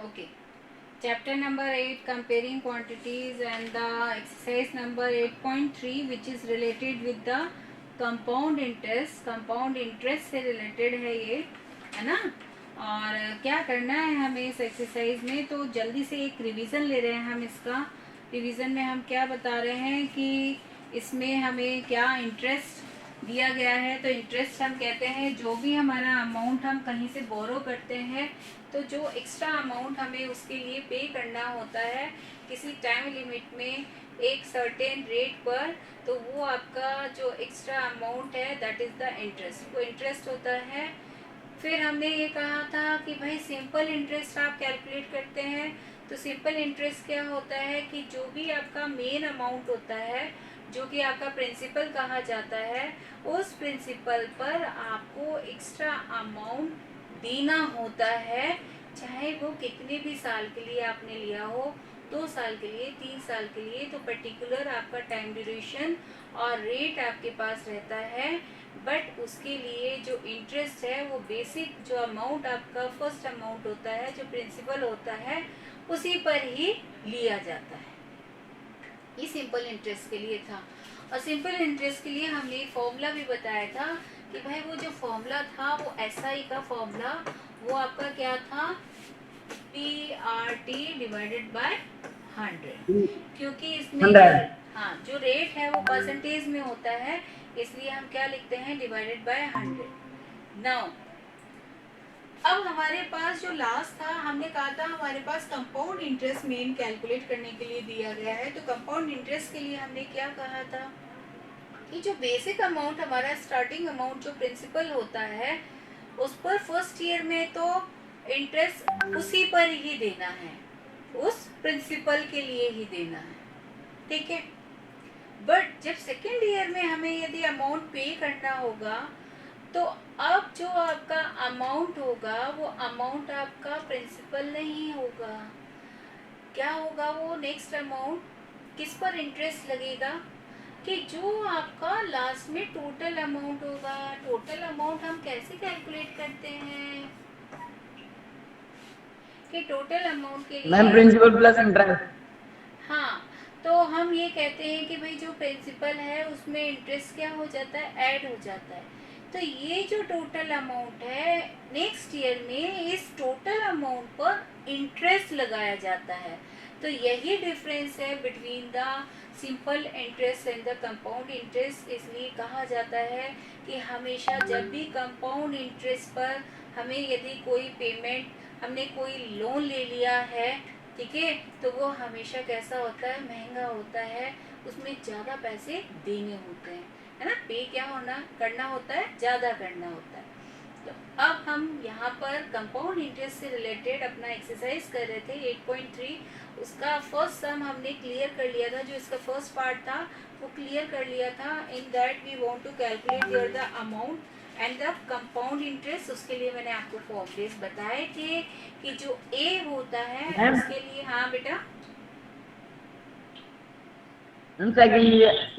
Okay. Chapter number 8, comparing quantities, and the exercise number 8.3, which is related with the compound interest. compound interest से related है ये, है ना। और क्या करना है हमें इस एक्सरसाइज में, तो जल्दी से एक रिवीजन ले रहे हैं हम इसका। रिवीजन में हम क्या बता रहे हैं कि इसमें हमें क्या इंटरेस्ट दिया गया है। तो इंटरेस्ट हम कहते हैं जो भी हमारा अमाउंट हम कहीं से बोरो करते हैं, तो जो एक्स्ट्रा अमाउंट हमें उसके लिए पे करना होता है किसी टाइम लिमिट में एक सर्टेन रेट पर, तो वो आपका जो एक्स्ट्रा अमाउंट है दैट इज़ द इंटरेस्ट, वो इंटरेस्ट होता है। फिर हमने ये कहा था कि भाई सिंपल इंटरेस्ट आप कैलकुलेट करते हैं, तो सिंपल इंटरेस्ट क्या होता है कि जो भी आपका मेन अमाउंट होता है, जो कि आपका प्रिंसिपल कहा जाता है, उस प्रिंसिपल पर आपको एक्स्ट्रा अमाउंट देना होता है, चाहे वो कितने भी साल के लिए आपने लिया हो, 2 साल के लिए, 3 साल के लिए, तो पर्टिकुलर आपका टाइम ड्यूरेशन और रेट आपके पास रहता है। बट उसके लिए जो इंटरेस्ट है वो बेसिक जो अमाउंट आपका फर्स्ट अमाउंट होता है, जो प्रिंसिपल होता है, उसी पर ही लिया जाता है। ये सिंपल इंटरेस्ट के लिए था। और सिंपल इंटरेस्ट के लिए हमने फॉर्मूला भी बताया था कि भाई वो जो फॉर्मूला था वो एसआई का फॉर्मूला, वो आपका क्या था, PRT डिवाइडेड बाय 100, क्योंकि इसमें जो रेट है वो परसेंटेज में होता है, इसलिए हम क्या लिखते हैं, डिवाइडेड बाय 100। नाउ अब हमारे पास जो लास्ट था, हमने कहा था हमारे पास कंपाउंड इंटरेस्ट मेन कैलकुलेट करने के लिए दिया गया है। तो कंपाउंड इंटरेस्ट के लिए हमने क्या कहा था कि जो बेसिक अमाउंट हमारा स्टार्टिंग अमाउंट जो प्रिंसिपल होता है, उस पर फर्स्ट ईयर में तो इंटरेस्ट उसी पर ही देना है, उस प्रिंसिपल के लिए ही देना है, ठीक है। बट जब सेकेंड ईयर में हमें यदि अमाउंट पे करना होगा, तो अब जो आपका अमाउंट होगा वो अमाउंट आपका प्रिंसिपल नहीं होगा। क्या होगा वो नेक्स्ट अमाउंट, किस पर इंटरेस्ट लगेगा, कि जो आपका लास्ट में टोटल अमाउंट होगा। टोटल अमाउंट हम कैसे कैलकुलेट करते हैं कि टोटल अमाउंट के लिए प्रिंसिपल प्लस इंटरेस्ट। हाँ, तो हम ये कहते हैं कि भाई जो प्रिंसिपल है उसमें इंटरेस्ट क्या हो जाता है, ऐड हो जाता है। तो ये जो टोटल अमाउंट है नेक्स्ट ईयर में इस टोटल अमाउंट पर इंटरेस्ट लगाया जाता है। तो यही डिफरेंस है between the simple interest and the compound interest. इसलिए कहा जाता है कि हमेशा जब भी कंपाउंड इंटरेस्ट पर हमें यदि कोई पेमेंट, हमने कोई लोन ले लिया है, ठीक है, तो वो हमेशा कैसा होता है, महंगा होता है, उसमें ज़्यादा पैसे देने होते हैं, है ना। पे क्या होना करना होता है, ज़्यादा करना होता है। तो अब हम यहाँ पर कंपाउंड इंटरेस्ट से रिलेटेड अपना एक्सरसाइज कर रहे थे 8.3, उसका फर्स्ट सम हमने क्लियर कर लिया था। जो इसका फर्स्ट पार्ट था वो क्लियर कर लिया था। In that we want to calculate here the amount and the compound interest. उसके लिए मैंने आपको फॉर्मूलेस बताए थे कि जो ए होता है उसके लिए, हाँ बेटा,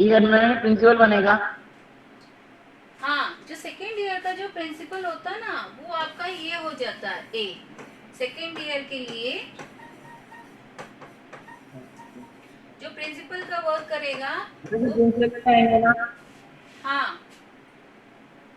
ईयर में प्रिंसिपल बनेगा। हाँ, जो सेकेंड ईयर का जो प्रिंसिपल होता है ना, वो आपका ये हो जाता है ए। सेकेंड ईयर के लिए जो प्रिंसिपल का वर्क करेगा वो, हाँ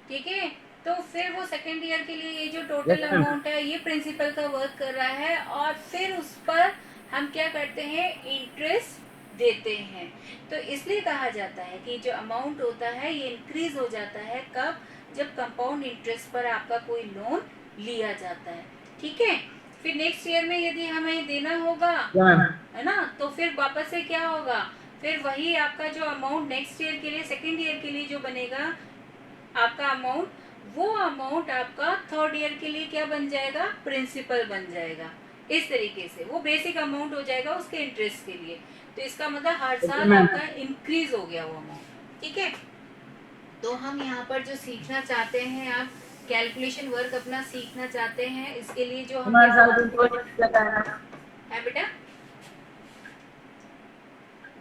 ठीक है। तो फिर वो सेकेंड ईयर के लिए ये जो टोटल अमाउंट है ये प्रिंसिपल का वर्क कर रहा है, और फिर उस पर हम क्या करते हैं, इंटरेस्ट देते हैं। तो इसलिए कहा जाता है कि जो अमाउंट होता है ये इंक्रीज हो जाता है कब, जब कंपाउंड इंटरेस्ट पर आपका कोई लोन लिया जाता है, ठीक है। फिर नेक्स्ट ईयर में यदि हमें देना होगा, है ना, तो फिर वापस से क्या होगा, फिर वही आपका जो अमाउंट नेक्स्ट ईयर के लिए, सेकेंड ईयर के लिए जो बनेगा आपका अमाउंट, वो अमाउंट आपका थर्ड ईयर के लिए क्या बन जाएगा, प्रिंसिपल बन जाएगा। इस तरीके से वो बेसिक अमाउंट हो जाएगा उसके इंटरेस्ट के लिए। तो इसका मतलब हर साल आपका इंक्रीज हो गया वो अमाउंट, ठीक है। तो हम यहाँ पर जो सीखना चाहते हैं, आप कैलकुलेशन वर्क अपना सीखना चाहते हैं, इसके लिए जो हम है बेटा,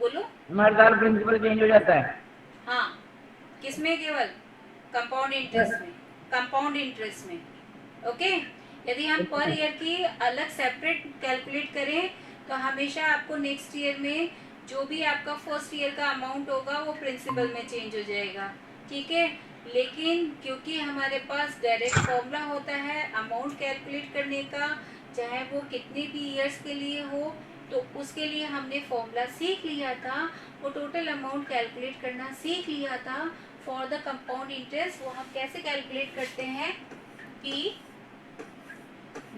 बोलो। हमारे साल प्रिंसिपल चेंज हो जाता है। हाँ, किसमें, केवल कंपाउंड इंटरेस्ट में, कंपाउंड इंटरेस्ट में, ओके। यदि हम पर ईयर की अलग सेपरेट कैलकुलेट करें तो हमेशा आपको नेक्स्ट ईयर में जो भी आपका फर्स्ट ईयर का अमाउंट होगा वो प्रिंसिपल में चेंज हो जाएगा, ठीक है। लेकिन क्योंकि हमारे पास डायरेक्ट फॉर्मूला होता है अमाउंट कैलकुलेट करने का, चाहे वो कितने भी ईयर्स के लिए हो, तो उसके लिए हमने फॉर्मूला सीख लिया था, वो टोटल अमाउंट कैलकुलेट करना सीख लिया था। फॉर द कंपाउंड इंटरेस्ट वो हम कैसे कैलकुलेट करते हैं कि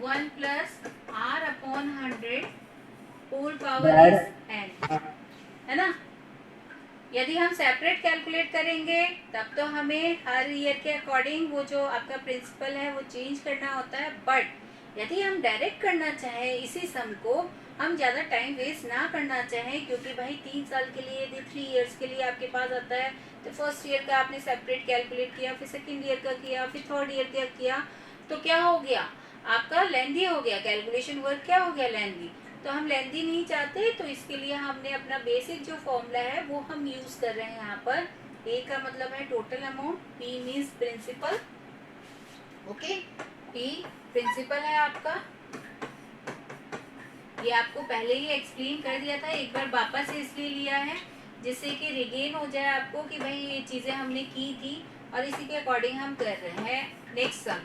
1 plus R upon 100 whole power is N, है ना। यदि हम सेपरेट कैलकुलेट करेंगे तब तो हमें हर ईयर के अकॉर्डिंग वो जो आपका प्रिंसिपल है वो चेंज करना होता है। बट यदि हम डायरेक्ट करना चाहें इसी सम को, हम ज़्यादा टाइम वेस्ट ना करना चाहें, क्योंकि भाई 3 साल के लिए यदि 3 ईयर्स के लिए आपके पास आता है तो फर्स्ट ईयर का आपने सेपरेट कैलकुलेट किया, फिर सेकेंड ईयर का किया, फिर थर्ड ईयर का किया, तो क्या हो गया आपका लेंदी हो गया, कैलकुलेशन वर्क क्या हो गया लेंदी। तो हम लेंदी नहीं चाहते, तो इसके लिए हमने अपना बेसिक जो फॉर्मूला है वो हम यूज कर रहे हैं यहाँ पर। ए का मतलब है total amount, P means principal, okay. P principal है आपका, ये आपको पहले ही एक्सप्लेन कर दिया था, एक बार वापस से इसलिए लिया है जिससे कि रिगेन हो जाए आपको कि भाई ये चीजें हमने की थी और इसी के अकॉर्डिंग हम कर रहे हैं। नेक्स्ट सम,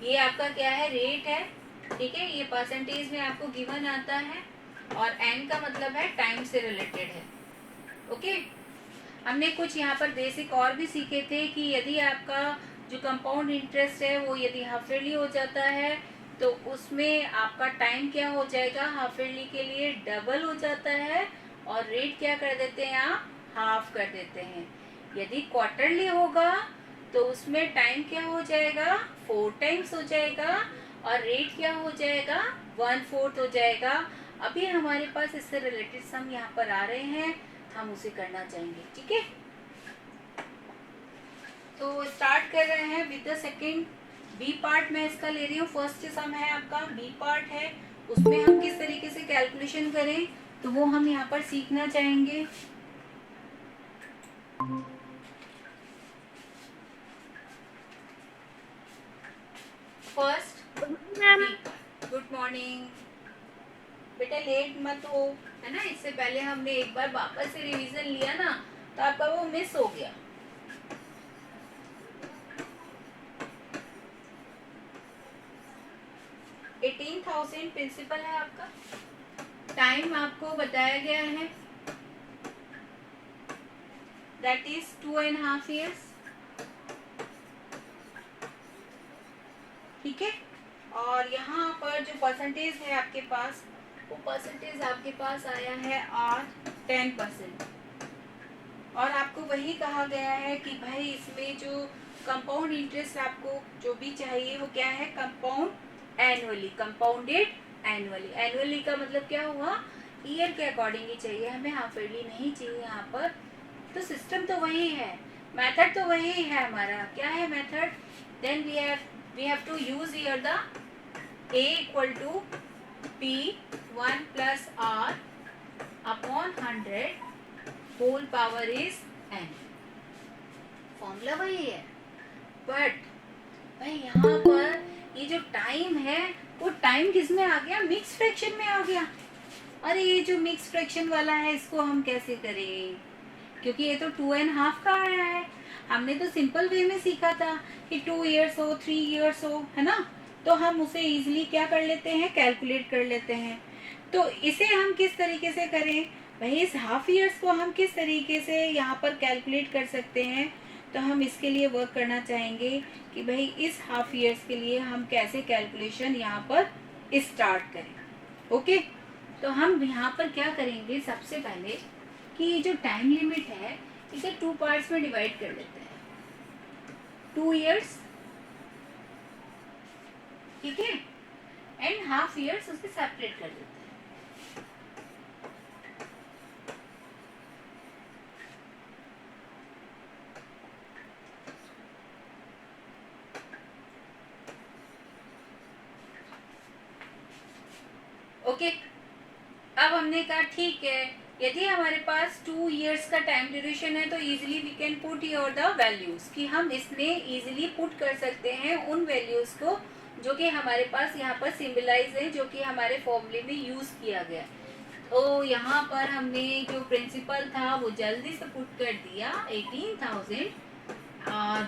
ये आपका क्या है, रेट है, ठीक है। ये परसेंटेज में आपको गिवन आता है और एन का मतलब है टाइम से रिलेटेड है, ओके। हमने कुछ यहाँ पर बेसिक और भी सीखे थे कि यदि आपका जो कंपाउंड इंटरेस्ट है वो यदि हाफ ईयरली हो जाता है तो उसमें आपका टाइम क्या हो जाएगा, हाफ ईयरली के लिए डबल हो जाता है और रेट क्या कर देते हैं आप, हाफ कर देते हैं। यदि क्वार्टरली होगा तो उसमें टाइम क्या हो जाएगा, 4 टाइम्स हो जाएगा और रेट क्या हो जाएगा, 1/4 हो जाएगा। अभी हमारे पास इससे रिलेटेड सम यहाँ पर आ रहे हैं, हम उसे करना चाहेंगे, ठीक है। तो स्टार्ट कर रहे हैं with the second B part. मैं इसका ले रही हूँ, फर्स्ट सम है आपका, बी पार्ट है, उसमें हम किस तरीके से कैलकुलेशन करें तो वो हम यहाँ पर सीखना चाहेंगे। फर्स्ट, गुड मॉर्निंग बेटा, लेट मत हो, है ना। इससे पहले हमने एक बार वापस से रिवीजन लिया ना तो आपका वो मिस हो गया। $18,000 प्रिंसिपल है आपका, टाइम आपको बताया गया है दैट इज 2.5 years, ठीक है। और यहाँ पर जो परसेंटेज है आपके पास, वो परसेंटेज आपके पास आया है आज 10%। और आपको वही कहा गया है कि भाई इसमें जो कंपाउंड इंटरेस्ट आपको जो भी चाहिए वो क्या है, compound annually, compounded annually. Annually का मतलब क्या हुआ, ईयर के अकॉर्डिंग ही चाहिए हमें, हाफ ईयरली नहीं चाहिए यहाँ पर। तो सिस्टम तो वही है, मेथड तो वही है हमारा, क्या है method, then we have to use here the A equal to P 1 plus R upon 100 whole power is n। Formula वही है, बट भाई यहाँ पर ये जो टाइम है वो टाइम किस में आ गया, मिक्स फ्रैक्शन में आ गया। अरे ये जो मिक्स फ्रैक्शन वाला है इसको हम कैसे करें, क्योंकि ये तो 2.5 का आया है। हमने तो सिंपल वे में सीखा था कि 2 years हो, 3 years हो, है ना, तो हम उसे इजीली क्या कर लेते हैं, कैलकुलेट कर लेते हैं। तो इसे हम किस तरीके से करें भाई, इस हाफ ईयर्स को हम किस तरीके से यहाँ पर कैलकुलेट कर सकते हैं, तो हम इसके लिए वर्क करना चाहेंगे कि भाई इस हाफ ईयर्स के लिए हम कैसे कैलकुलेशन यहाँ पर स्टार्ट करें, ओके। तो हम यहाँ पर क्या करेंगे, सबसे पहले कि जो टाइम लिमिट है इसे 2 पार्ट्स में डिवाइड कर लेते हैं, 2 years, ठीक है, एंड हाफ ईयर्स उसे सेपरेट कर देते हैं। ओके, अब हमने कहा ठीक है, यदि हमारे पास 2 years का टाइम ड्यूरेशन है तो easily we can put your the values, कि हम इसमें इजीली पुट कर सकते हैं उन वैल्यूज को जो कि हमारे पास यहाँ पर सिंबलाइज है, जो कि हमारे फॉर्मूले में यूज किया गया। तो यहाँ पर हमने जो प्रिंसिपल था वो जल्दी से पुट कर दिया 18,000।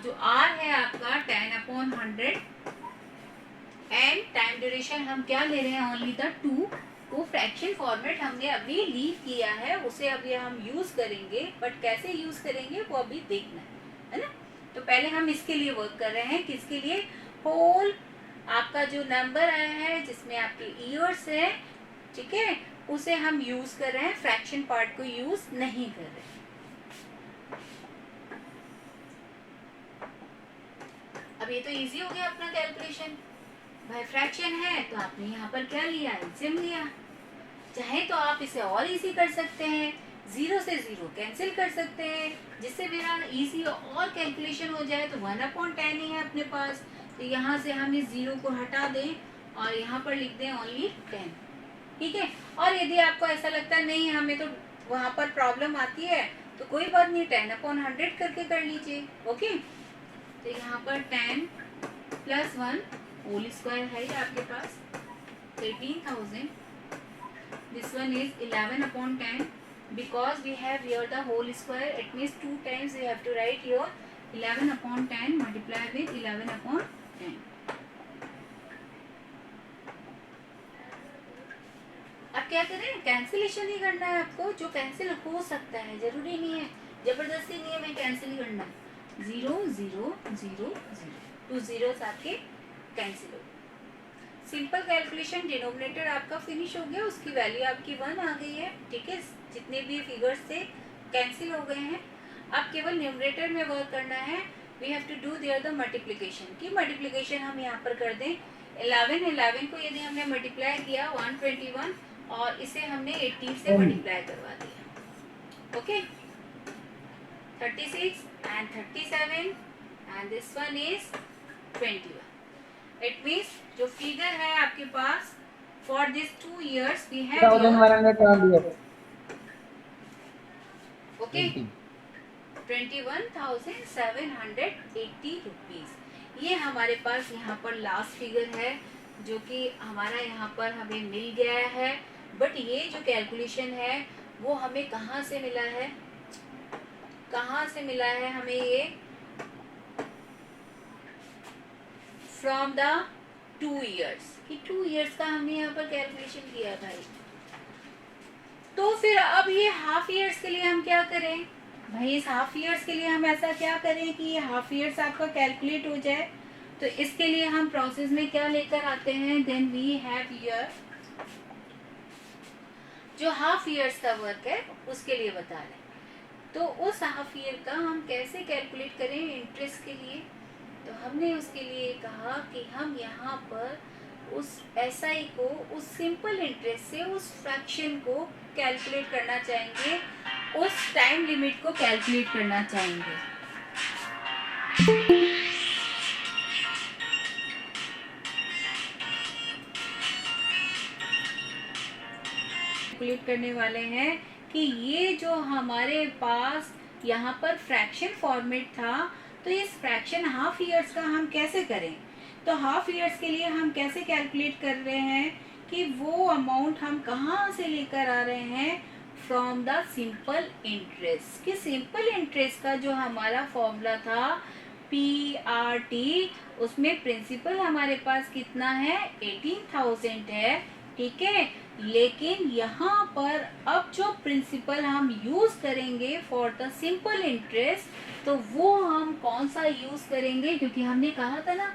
जो R है आपका 10/100 एंड टाइम ड्यूरेशन हम क्या ले रहे हैं, ओनली द 2। वो फ्रैक्शन फॉर्मेट हमने अभी लीव किया है, उसे अभी हम यूज करेंगे, बट कैसे यूज करेंगे वो अभी देखना है ना। तो पहले हम इसके लिए वर्क कर रहे हैं, किसके लिए, होल आपका जो नंबर आया है जिसमें आपके ईयर्स है, ठीक है, उसे हम यूज कर रहे हैं, फ्रैक्शन पार्ट को यूज नहीं कर रहे। अब ये तो इजी हो गया अपना कैलकुलेशन। भाई फ्रैक्शन है तो आपने यहाँ पर क्या लिया, एलसीएम लिया। चाहे तो आप इसे और इजी कर सकते हैं, 0 से 0 कैंसिल कर सकते हैं, जिससे मेरा इजी और कैलकुलेशन हो जाए। तो 1/10 ही है अपने पास, तो यहाँ से हम इस 0 को हटा दें और यहाँ पर लिख दें ओनली 10, ठीक है। और यदि आपको ऐसा लगता है नहीं हमें तो वहाँ पर प्रॉब्लम आती है, तो कोई बात नहीं, 10/100 करके कर लीजिए, ओके। तो यहाँ पर 10 + 1 होल स्क्वायर है ये आपके पास 18,000। This one is 11/10 because we have here the whole square. It means 2 times we have to write here 11/10 multiply with 11/10. अब क्या करें, कैंसिलेशन ही करना है आपको। जो कैंसिल हो सकता है, जरूरी नहीं है, जबरदस्ती नहीं है मैं कैंसिल ही करना है। 0 0 0 0 2 zeros आपके कैंसिल हो गए। सिंपल कैलकुलेशन, डिनोमिनेटर आपका फिनिश हो गया, उसकी वैल्यू आपकी 1 आ गई है, ठीक है। जितने भी फिगर्स थे कैंसिल हो गए हैं। अब केवल न्यूमरेटर में वर्क करना है। We have to do there the multiplication की मल्टीप्लिकेशन हम यहाँ पर कर दें। 11 को यदि हमने मल्टीप्लाई किया 121 और इसे हमने 18 से मल्टीप्लाई करवा दिया, okay. 36 and 37 and this one is 21. It means जो फिगर है आपके पास for these 2 years we have 1,120 okay 21,780 rupees. ये हमारे पास यहाँ पर लास्ट फिगर है जो कि हमारा यहाँ पर हमें मिल गया है। बट ये जो कैलकुलेशन है वो हमें कहाँ से मिला है, कहाँ से मिला है हमें ये, फ्रॉम द 2 years कि 2 years का हमने यहाँ पर कैलकुलेशन किया भाई। तो फिर अब ये हाफ ईयर्स के लिए हम क्या करें भाई, इस हाफ ईयर्स के लिए हम ऐसा क्या करें कि ये हाफ ईयर्स आपका कैलकुलेट हो जाए। तो इसके लिए हम प्रोसेस में क्या लेकर आते हैं, देन वी हैव हियर जो हाफ ईयर्स का वर्क है उसके लिए बता रहे हैं। तो उस हाफ ईयर का हम कैसे कैलकुलेट करें इंटरेस्ट के लिए, तो हमने उसके लिए कहा कि हम यहाँ पर उस एसआई को, उस सिंपल इंटरेस्ट से उस फ्रैक्शन को कैलकुलेट करना चाहेंगे, उस टाइम लिमिट को कैलकुलेट करना चाहेंगे। कैलकुलेट करने वाले हैं कि ये जो हमारे पास यहाँ पर फ्रैक्शन फॉर्मेट था, तो इस फ्रैक्शन हाफ ईयर्स का हम कैसे करें। तो हाफ ईयर्स के लिए हम कैसे कैलकुलेट कर रहे हैं कि वो अमाउंट हम कहाँ से लेकर आ रहे हैं, फ्रॉम द सिंपल इंटरेस्ट। कि सिंपल इंटरेस्ट का जो हमारा फॉर्मूला था PRT, उसमें प्रिंसिपल हमारे पास कितना है 18,000 है, ठीक है। लेकिन यहाँ पर अब जो प्रिंसिपल हम यूज करेंगे फॉर द सिंपल इंटरेस्ट, तो वो हम कौन सा यूज करेंगे, क्योंकि हमने कहा था ना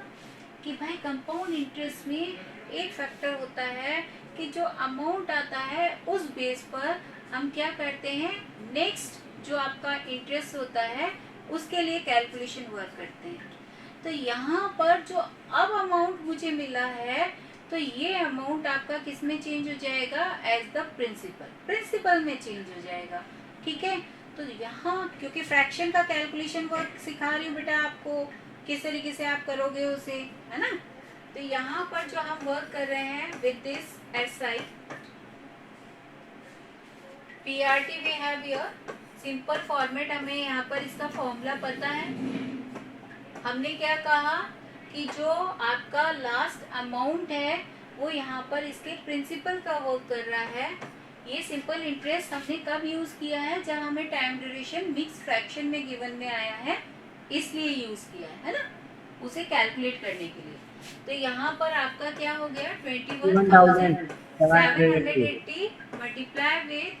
कि भाई कंपाउंड इंटरेस्ट में एक फैक्टर होता है कि जो अमाउंट आता है उस बेस पर हम क्या करते हैं, नेक्स्ट जो आपका इंटरेस्ट होता है उसके लिए कैलकुलेशन वर्क करते हैं। तो यहाँ पर जो अब अमाउंट मुझे मिला है, तो ये अमाउंट आपका किस में चेंज हो जाएगा, एज द प्रिंसिपल, प्रिंसिपल में चेंज हो जाएगा, ठीक है। तो यहाँ क्योंकि फ्रैक्शन का कैलकुलेशन वर्क सिखा रही हूँ बेटा आपको, किस तरीके से आप करोगे उसे, है ना। तो यहाँ पर जो हम वर्क कर रहे हैं with this SI PRT we have here simple format. हमें यहाँ पर इसका फॉर्मूला पता है। हमने क्या कहा कि जो आपका लास्ट अमाउंट है वो यहाँ पर इसके प्रिंसिपल का वर्क कर रहा है। ये सिंपल इंटरेस्ट हमने कब यूज किया है, जब हमें टाइम ड्यूरेशन मिक्स फ्रैक्शन में गिवन में आया है, इसलिए यूज किया है ना, उसे कैलकुलेट करने के लिए। तो यहाँ पर आपका क्या हो गया 21,780 मल्टीप्लाई विद,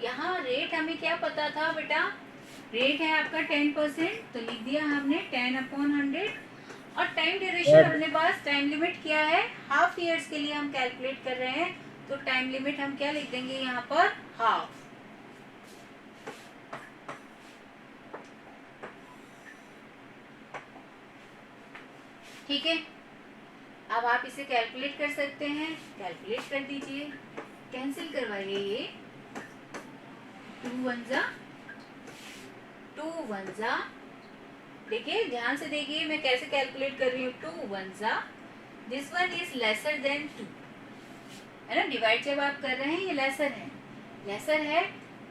यहाँ रेट हमें क्या पता था बेटा, रेट है आपका 10%, तो लिख दिया हमने 10/100। और टाइम ड्यूरेशन अपने पास टाइम लिमिट क्या है, हाफ ईयर्स के लिए हम कैलकुलेट कर रहे हैं, तो टाइम लिमिट हम क्या लिख देंगे यहाँ पर, हाफ। ठीक है, अब आप इसे कैलकुलेट कर सकते हैं, कैलकुलेट कर दीजिए, कैंसिल करवाइए ये 2 1 जा, देखिए ध्यान से देखिए मैं कैसे कैलकुलेट कर रही हूँ। 2 1 जा, this one is lesser than 2, है ना, डिवाइड जब आप कर रहे हैं ये लेसर है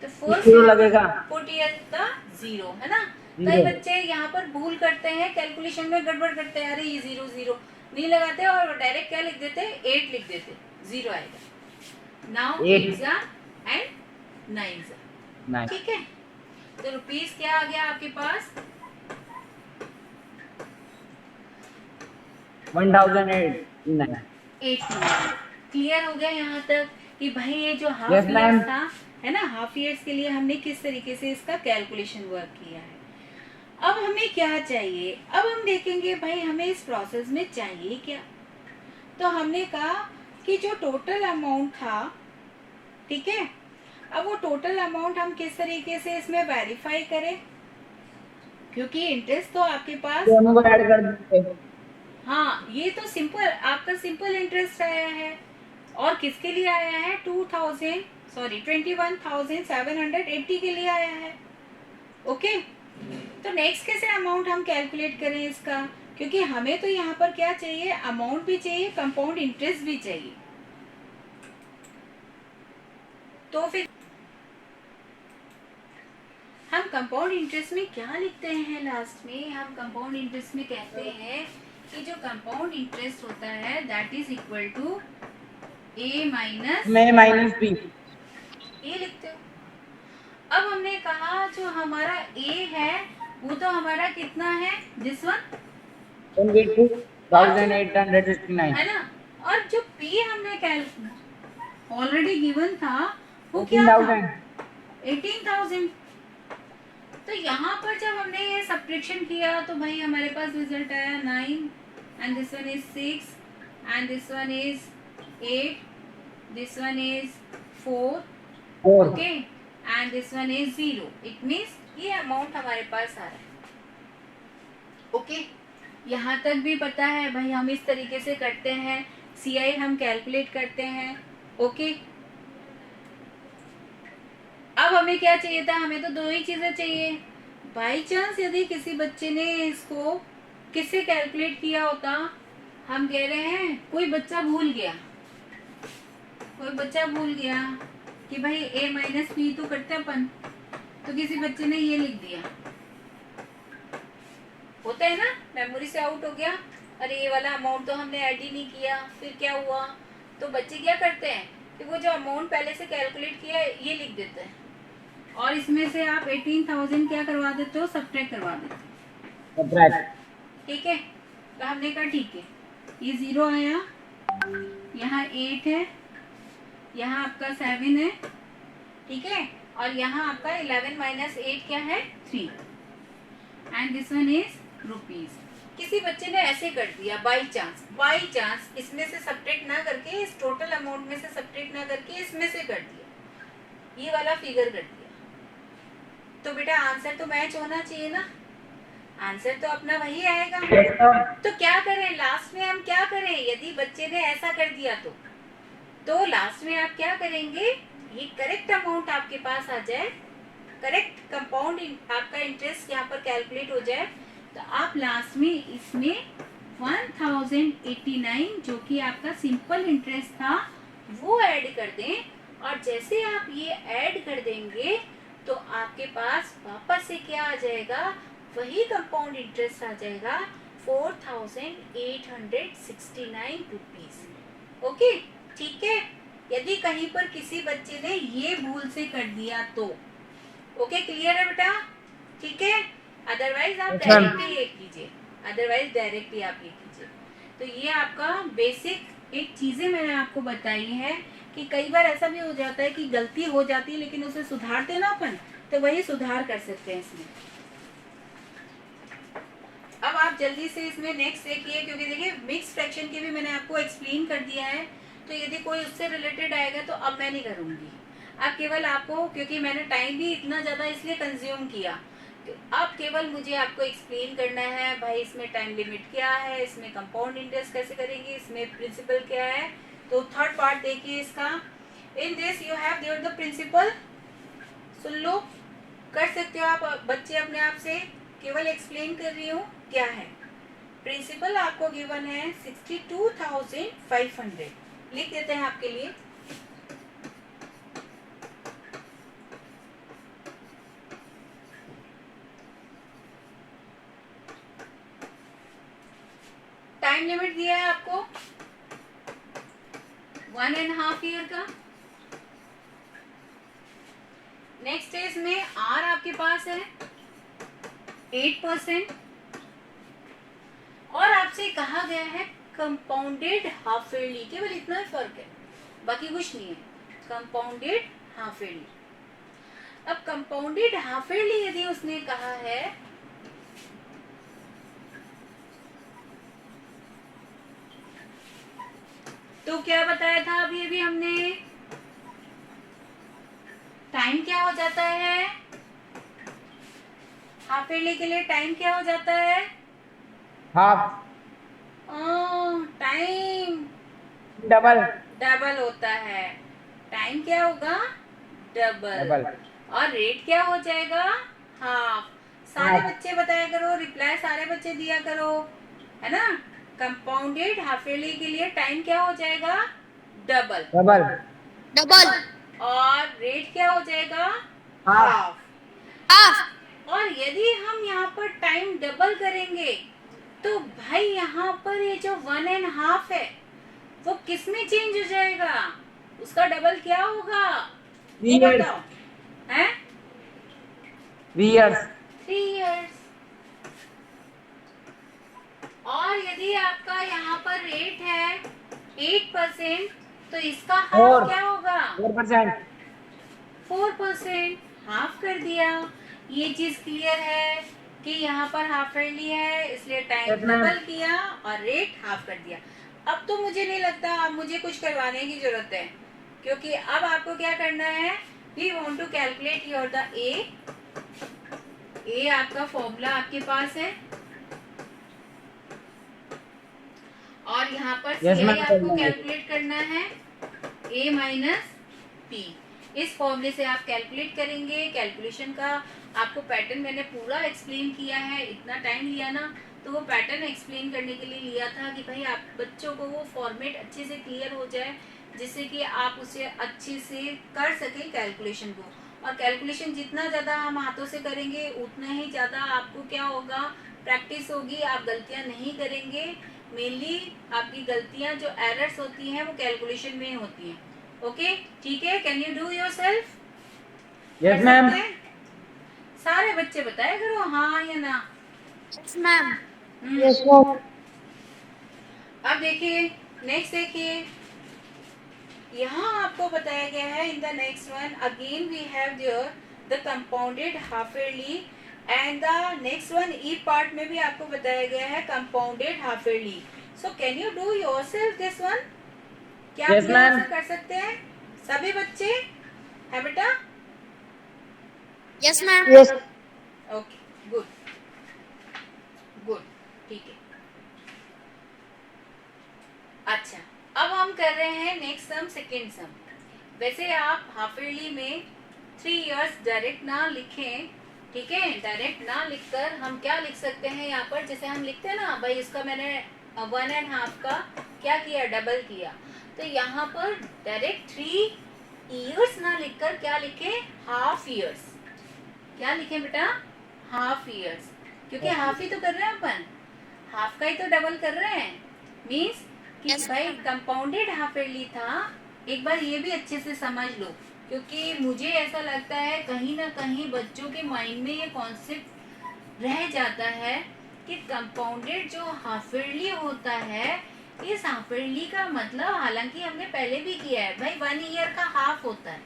तो फर्स्ट लगेगा, पुट द 0, है ना। कई बच्चे यहाँ पर भूल करते हैं, कैलकुलेशन में गड़बड़ करते हैं, अरे ये 0 0 नहीं लगाते और डायरेक्ट क्या लिख देते, 8 लिख देते, 0 आएगा। नाउ 8 जा एंड 9 जा, ठीक है। तो रुपीस क्या आ गया आपके पास, 1089। क्लियर हो गया यहाँ तक कि भाई ये जो हाफ ईयर्स था, है ना, हाफ ईयर्स के लिए हमने किस तरीके से इसका कैलकुलेशन वर्क किया है। अब हमें क्या चाहिए, अब हम देखेंगे भाई हमें इस प्रोसेस में चाहिए क्या। तो हमने कहा कि जो टोटल अमाउंट था, ठीक है, अब वो टोटल अमाउंट हम किस तरीके से इसमें वेरीफाई करें, क्योंकि इंटरेस्ट तो आपके पास दोनों को ऐड कर देते। हाँ, ये तो सिंपल आपका सिंपल इंटरेस्ट आया है, और किसके लिए आया है, 21,780 के लिए आया है। ओके, तो नेक्स्ट कैसे अमाउंट हम कैलकुलेट करें इसका, क्योंकि हमें तो यहाँ पर क्या चाहिए, अमाउंट भी चाहिए, कंपाउंड इंटरेस्ट भी चाहिए। तो फिर हम कंपाउंड इंटरेस्ट में क्या लिखते हैं, लास्ट में हम कंपाउंड इंटरेस्ट में कहते हैं कि जो कंपाउंड इंटरेस्ट होता है that is equal to A minus B, ये लिखते हो। अब हमने कहा जो हमारा ए है वो तो हमारा कितना है, दिस वन 22,869, है ना, और जो पी हमने ऑलरेडी गिवन था वो क्या था, 18,000। तो यहाँ पर जब हमने ये सब्ट्रैक्शन किया तो भाई हमारे पास रिजल्ट आया 9 and this one is 6 and this one is 8, this one is 4, okay, and this one is 0। It means ये अमाउंट हमारे पास आ रहा है। ओके, यहाँ तक भी पता है भाई, हम इस तरीके से करते हैं, सीआई हम कैलकुलेट करते हैं। ओके, अब हमें क्या चाहिए था, हमें तो 2 ही चीजें चाहिए। बाई चांस यदि किसी बच्चे ने इसको किससे कैलकुलेट किया होता, हम कह रहे हैं कोई बच्चा भूल गया कि भाई a माइनस पी तो करते अपन, तो किसी बच्चे ने ये लिख दिया, होता है ना, मेमोरी से आउट हो गया, अरे ये वाला अमाउंट तो हमने ऐड ही नहीं किया, फिर क्या हुआ। तो बच्चे क्या करते हैं कि वो जो अमाउंट पहले से कैलकुलेट किया है ये लिख देते हैं, और इसमें से आप 18,000 क्या करवा देते हो, सब्ट्रैक्ट करवा देते हो, ठीक है। तो हमने कहा ठीक है, ये 0 आया, यहाँ 8 है, यहाँ आपका 7 है, ठीक है, और यहाँ आपका 11 माइनस 8 क्या है, 3, and this one is rupees. किसी बच्चे ने ऐसे कर दिया बाई चांस इसमें से सब्ट्रैक्ट ना करके, इस टोटल अमाउंट में से सब्ट्रैक्ट ना करके इसमें से कर दिया, ये वाला फिगर कर दिया, तो बेटा आंसर तो मैच होना चाहिए ना, आंसर तो अपना वही आएगा। तो क्या करें लास्ट में, हम क्या करें, यदि बच्चे ने ऐसा कर दिया तो लास्ट में आप क्या करेंगे, ये करेक्ट अमाउंट आपके पास आ जाए, करेक्ट कंपाउंड आपका इंटरेस्ट यहाँ पर कैलकुलेट हो जाए, तो आप लास्ट में इसमें 1089 जो कि आपका सिंपल इंटरेस्ट था वो ऐड कर दें, और जैसे आप ये ऐड कर देंगे तो आपके पास वापस से क्या आ जाएगा, वही कंपाउंड इंटरेस्ट आ जाएगा 4869 रुपीज। ओके, ठीक है। यदि कहीं पर किसी बच्चे ने ये भूल से कर दिया तो ओके, क्लियर है बेटा? ठीक है, अदरवाइज आप डायरेक्ट ही ये कीजिए, अदरवाइज डायरेक्ट ही आप ये कीजिए। तो ये आपका बेसिक एक चीजें मैंने आपको बताई है कि कई बार ऐसा भी हो जाता है कि गलती हो जाती है लेकिन उसे सुधारते ना अपन, तो वही सुधार कर सकते हैं इसमें। अब आप जल्दी से इसमें नेक्स्ट देखिए, क्योंकि देखिए मिक्स फ्रैक्शन के भी मैंने आपको एक्सप्लेन कर दिया है, तो यदि कोई उससे रिलेटेड आएगा तो अब मैं नहीं करूंगी। अब केवल आपको, क्योंकि मैंने टाइम भी इतना ज्यादा इसलिए कंज्यूम किया, तो अब केवल मुझे आपको एक्सप्लेन करना है भाई इसमें टाइम लिमिट क्या है, इसमें कंपाउंड इंटरेस्ट कैसे करेंगे, इसमें प्रिंसिपल क्या है। तो थर्ड पार्ट देखिए इसका, in this you have there the principal. सुन लो, कर सकते हो आप बच्चे अपने आप से, केवल एक्सप्लेन कर रही हूँ क्या है। प्रिंसिपल आपको गिवन है 62,500, लिख देते हैं आपके लिए। टाइम लिमिट दिया है आपको 1.5 ईयर का। नेक्स्ट है इसमें आर आपके पास है 8%, और आपसे कहा गया है कंपाउंडेड हाफ ईयरली, केवल इतना ही फर्क है, बाकी कुछ नहीं है, कंपाउंडेड हाफ ईयरली। अब कंपाउंडेड हाफ ईयरली यदि उसने कहा है तो क्या बताया था अभी अभी हमने, टाइम क्या हो जाता है हाफ ईयरली के लिए, टाइम क्या हो जाता है, हाफ टाइम डबल डबल होता है, टाइम क्या होगा डबल, डबल और रेट क्या हो जाएगा हाफ। सारे बच्चे बताया करो, रिप्लाई सारे बच्चे दिया करो, है ना। कंपाउंडेड हाफ ईयरली के लिए टाइम क्या हो जाएगा डबल डबल डबल और रेट क्या हो जाएगा हाफ हाफ। हाफ और यदि हम यहाँ पर टाइम डबल करेंगे तो भाई यहाँ पर ये जो 1.5 है वो किस में चेंज हो जाएगा, उसका डबल क्या होगा वो बताओ, हैं 3 years 3 years। और यदि आपका यहाँ पर रेट है 8%, तो इसका हाफ क्या होगा 4%। 4%, हाफ कर दिया। ये चीज क्लियर है कि यहाँ पर हाफ ईयरली है इसलिए टाइम Yes, ma'am. डबल किया और रेट हाफ कर दिया। अब तो मुझे नहीं लगता अब मुझे कुछ करवाने की जरूरत है, क्योंकि अब आपको क्या करना है, we want to calculate your the A आपका फॉर्मूला आपके पास है, और यहाँ पर Yes, सी ma'am. आपको कैलकुलेट करना है ए माइनस पी। इस फॉर्मूले से आप कैलकुलेट करेंगे। कैलकुलेशन का आपको पैटर्न मैंने पूरा एक्सप्लेन किया है, इतना टाइम लिया ना तो वो पैटर्न एक्सप्लेन करने के लिए लिया था कि भाई आप बच्चों को वो फॉर्मेट अच्छे से क्लियर हो जाए, जिससे कि आप उसे अच्छे से कर सके कैलकुलेशन को। और कैलकुलेशन जितना ज़्यादा हम हाथों से करेंगे उतना ही ज़्यादा आपको क्या होगा, प्रैक्टिस होगी, आप गलतियाँ नहीं करेंगे। मेनली आपकी गलतियाँ जो एरर्स होती हैं वो कैलकुलेशन में होती हैं। ओके, ठीक है, can you do yourself? Yes ma'am. सारे बच्चे बताया करो हाँ या ना। Yes ma'am yes ma'am. अब देखिए नेक्स्ट, देखिए यहाँ आपको बताया गया है in the next one again we have there the compounded half yearly, and the next one E part में भी आपको बताया गया है compounded half yearly. So can you do yourself this one? क्या Yes, आप ma'am. आंसर कर सकते हैं सभी बच्चे? है बेटा? Yes ma'am yes okay, good good, ठीक है। अच्छा, अब हम कर रहे हैं नेक्स्ट सम, सेकेंड सम। वैसे आप हाफ ईयरली में 3 इयर्स डायरेक्ट ना लिखें, ठीक है, डायरेक्ट ना लिखकर हम क्या लिख सकते हैं यहाँ पर, जैसे हम लिखते हैं ना भाई इसका मैंने 1.5 का क्या किया डबल किया, तो यहाँ पर डायरेक्ट 3 इयर्स ना लिखकर क्या लिखे हाफ इयर्स। क्या लिखे बेटा? हाफ इयर्स, क्योंकि हाफ ही तो कर रहे हैं अपन। हाफ का ही तो डबल कर रहे हैं, मीन्स कि Yes, भाई कंपाउंडेड हाफ ईयरली था। एक बार ये भी अच्छे से समझ लो, क्योंकि मुझे ऐसा लगता है कहीं ना कहीं बच्चों के माइंड में ये कॉन्सेप्ट रह जाता है कि कंपाउंडेड जो हाफ ईयरली होता है, इस हाफ ईयरली का मतलब, हालांकि हमने पहले भी किया है भाई, 1 ईयर का हाफ होता है,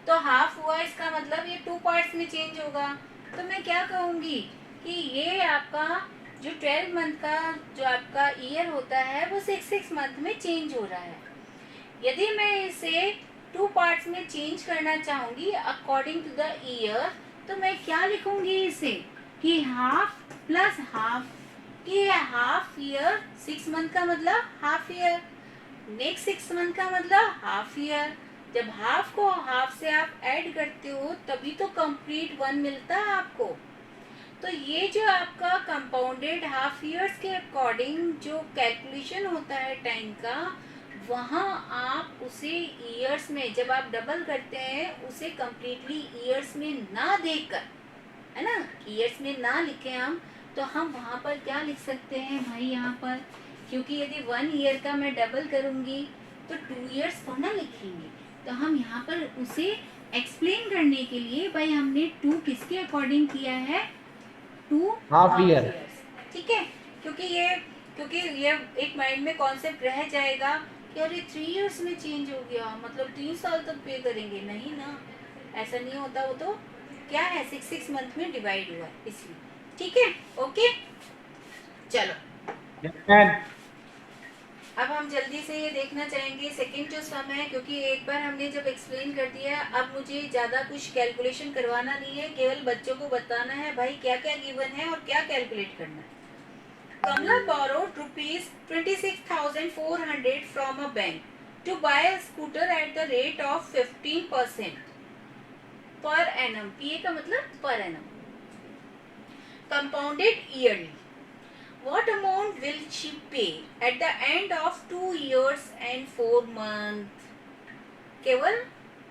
तो हाफ हुआ इसका मतलब ये 2 पार्ट्स में चेंज होगा। तो मैं क्या कहूंगी कि ये आपका जो 12 मंथ का जो आपका ईयर होता है वो 6 मंथ में चेंज हो रहा है। यदि मैं इसे 2 पार्ट्स में चेंज करना चाहूंगी अकॉर्डिंग टू द ईयर, तो मैं क्या लिखूंगी इसे कि हाफ प्लस हाफ, कि हाफ ईयर 6 मंथ का मतलब हाफ ईयर, नेक्स्ट 6 मंथ का मतलब हाफ ईयर। जब हाफ को हाफ से आप ऐड करते हो तभी तो कंप्लीट 1 मिलता है आपको। तो ये जो आपका कंपाउंडेड हाफ ईयर्स के अकॉर्डिंग जो कैलकुलेशन होता है टाइम का, वहाँ आप उसे ईयर्स में जब आप डबल करते हैं उसे कंप्लीटली ईयर्स में ना देकर, है ना, ईयर्स में ना लिखें हम, तो हम वहाँ पर क्या लिख सकते हैं भाई यहाँ पर, क्योंकि यदि 1 ईयर का मैं डबल करूँगी तो 2 ईयर्स तो ना लिखेंगे, तो हम यहाँ पर उसे एक्सप्लेन करने के लिए भाई हमने 2 किसके अकॉर्डिंग किया है, 2 हाफ ईयर। ठीक है, क्योंकि ये एक माइंड में कॉन्सेप्ट रह जाएगा कि अरे 3 इयर्स में चेंज हो गया, मतलब 3 साल तक पे करेंगे, नहीं ना, ऐसा नहीं होता, वो तो क्या है 6 मंथ में डिवाइड हुआ है इसलिए। ठीक है, ओके, चलो यस मैम। अब हम जल्दी से ये देखना चाहेंगे सेकंड जो सम है, क्योंकि एक बार हमने जब एक्सप्लेन कर दिया है, अब मुझे ज़्यादा कुछ कैलकुलेशन करवाना नहीं है, केवल बच्चों को बताना है भाई क्या क्या गिवन है और क्या कैलकुलेट करना है। कमला borrowed rupees 26,400 from a bank to buy a scooter at the rate of 15% per annum. PA का मतलब per annum. Compounded yearly. What amount will she pay at the end of 2 years and 4 months? केवल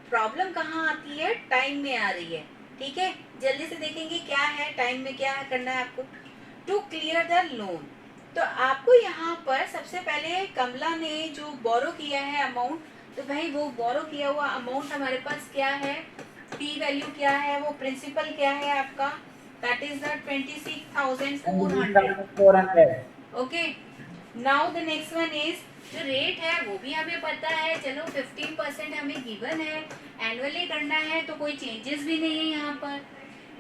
problem कहाँ आती है, time में आ रही है। ठीक है, जल्दी से देखेंगे क्या है टाइम में, क्या करना है आपको। टू क्लियर द लोन, तो आपको यहाँ पर सबसे पहले कमला ने जो बोरो किया है अमाउंट, तो भाई वो बोरो किया हुआ अमाउंट हमारे पास क्या है, पी वैल्यू क्या है, वो प्रिंसिपल क्या है आपका, that is the 26,400। 400। Okay, now the next one is जो रेट है वो भी हमें पता है, चलो 15% हमें गिवन है, एनुअली करना है तो कोई चेंजेस भी नहीं है यहाँ पर।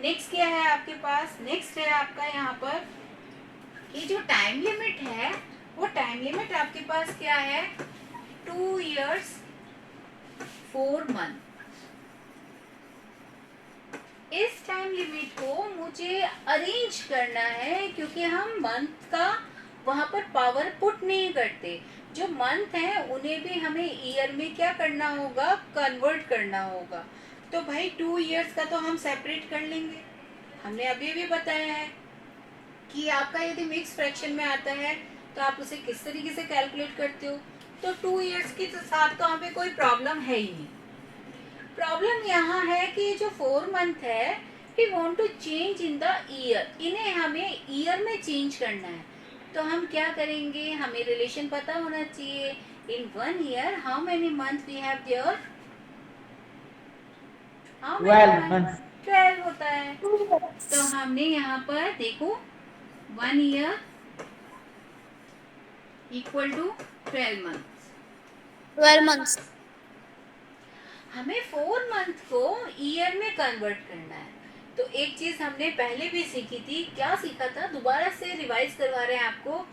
नेक्स्ट क्या है आपके पास, नेक्स्ट है आपका यहाँ पर कि जो टाइम लिमिट है, वो टाइम लिमिट आपके पास क्या है, 2 इयर्स 4 मंथ। इस टाइम लिमिट को मुझे अरेंज करना है, क्योंकि हम मंथ का वहां पर पावर पुट नहीं करते, जो मंथ है उन्हें भी हमें ईयर में क्या करना होगा, कन्वर्ट करना होगा। तो भाई 2 इयर्स का तो हम सेपरेट कर लेंगे, हमने अभी भी बताया है कि आपका यदि मिक्स फ्रैक्शन में आता है तो आप उसे किस तरीके से कैलकुलेट करते हो। तो 2 इयर्स के साथ तो हमें कोई प्रॉब्लम है ही नहीं। प्रॉब्लम यहाँ है कि जो 4 मंथ है, we want to change in the year, इन्हें हमें ईयर में चेंज करना है। तो हम क्या करेंगे, हमें रिलेशन पता होना चाहिए, in 1 year how many month we have there, 12 months. 12 होता है। तो हमने यहाँ पर देखो 1 year equal to 12 month, 12 months. हमें 4 मंथ को ईयर में कन्वर्ट करना है। तो एक चीज हमने पहले भी सीखी थी, क्या सीखा था, दोबारा से रिवाइज करवा रहे हैं आपको।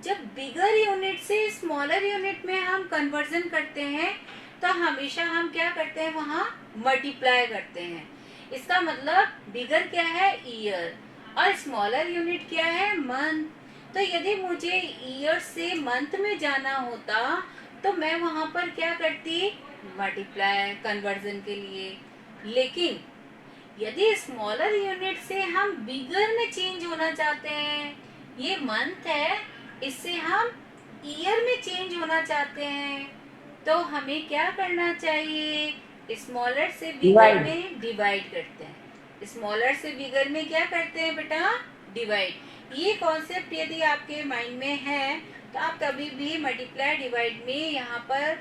जब बिगर यूनिट से स्मॉलर यूनिट में हम कन्वर्जन करते हैं तो हमेशा हम क्या करते हैं, वहाँ मल्टीप्लाई करते हैं। इसका मतलब बिगर क्या है, ईयर, और स्मॉलर यूनिट क्या है, मंथ। तो यदि मुझे ईयर से मंथ में जाना होता तो मैं वहां पर क्या करती, मल्टीप्लाई कन्वर्जन के लिए। लेकिन यदि स्मॉलर यूनिट से हम बिगर में चेंज होना चाहते हैं, ये मंथ है, इससे हम ईयर में चेंज होना चाहते हैं, तो हमें क्या करना चाहिए, स्मॉलर से बिगर Divide. में डिवाइड करते हैं। स्मॉलर से बिगर में क्या करते हैं बेटा, डिवाइड। ये कॉन्सेप्ट यदि आपके माइंड में है तो आप कभी भी मल्टीप्लाई डिवाइड में यहाँ पर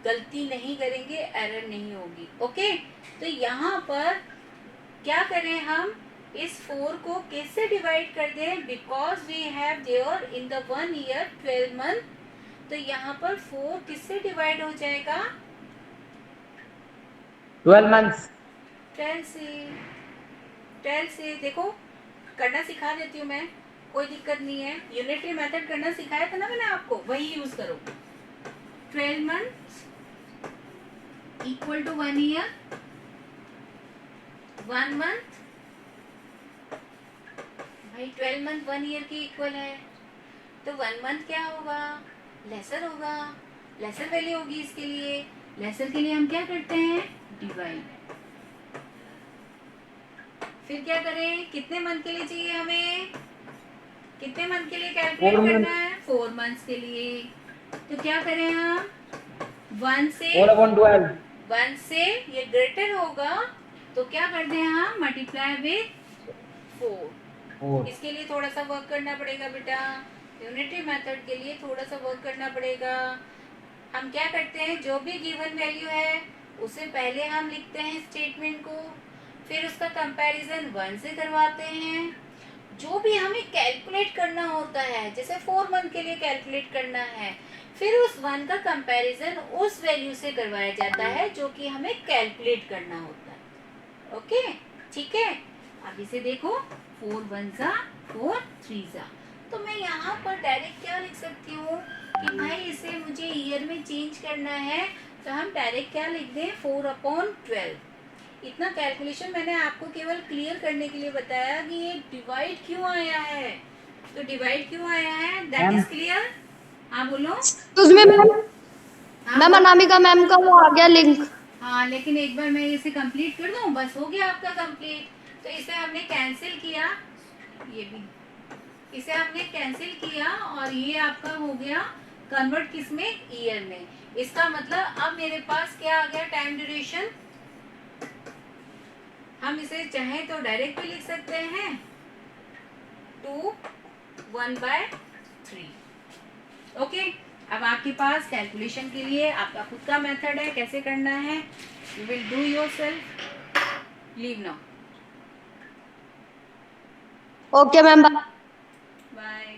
गलती नहीं करेंगे, एरर नहीं होगी। ओके, तो यहाँ पर क्या करें हम, इस 4 को कैसे डिवाइड कर दें, because we have there in the 1 year 12 month, तो यहाँ पर 4 किससे डिवाइड हो जाएगा, 12 months. 12 से देखो करना सिखा देती हूँ मैं, कोई दिक्कत नहीं है। यूनिटरी मेथड करना सिखाया था ना मैंने आपको, वही यूज करो। 12 months equal to 1 year, 1 month भाई 12 मंथ 1 ईयर की इक्वल है, तो 1 मंथ क्या होगा, लेसर होगा, लेसर वैल्यू होगी इसके लिए। लेसर के लिए हम क्या करते हैं, डिवाइड। फिर क्या करें, कितने मंथ के लिए चाहिए हमें, कितने मंथ के लिए कैलकुलेट 4 करना है, 4 मंथ्स के लिए। तो क्या करें हम, 1 से 4/12. 1 से ये ग्रेटर होगा तो क्या कर दें हम, मल्टीप्लाई विथ 4। 4. इसके लिए थोड़ा सा वर्क करना पड़ेगा बेटा, यूनिटरी मेथड के लिए थोड़ा सा वर्क करना पड़ेगा। हम क्या करते हैं, जो भी गिवन वैल्यू है उसे पहले हम लिखते हैं स्टेटमेंट को, फिर उसका कंपैरिजन 1 से करवाते हैं। जो भी हमें कैलकुलेट करना होता है, जैसे 4 मंथ के लिए कैलकुलेट करना है, फिर उस 1 का कंपैरिजन उस वैल्यू से करवाया जाता है जो कि हमें कैलकुलेट करना होता है। ओके, ठीक है। अब इसे देखो, 4 1 जा 4 3 जा, तो मैं यहाँ पर डायरेक्ट क्या लिख सकती हूँ कि भाई इसे मुझे ईयर में चेंज करना है, तो हम डायरेक्ट क्या लिख दें, 4/12। इतना कैलकुलेशन मैंने आपको केवल क्लियर करने के लिए बताया कि ये डिवाइड क्यों आया है, तो डिवाइड क्यों आया है, दैट इज क्लियर। हाँ बोलो। एक्सक्यूज मी मैम, हाँ, मैम अनामिका मैम का वो आ गया लिंक। हाँ लेकिन एक बार मैं इसे कंप्लीट कर दूं, बस हो गया आपका कंप्लीट। तो इसे हमने कैंसिल किया, ये भी इसे हमने कैंसिल किया और ये आपका हो गया कन्वर्ट किस में, ईयर में। इसका मतलब अब मेरे पास क्या आ गया, टाइम ड्यूरेशन। हम इसे चाहे तो डायरेक्ट भी लिख सकते हैं, 2 1/3। ओके, अब आपके पास कैलकुलेशन के लिए आपका खुद का मेथड है, कैसे करना है, you will do yourself. Leave now. Okay ma'am. Bye.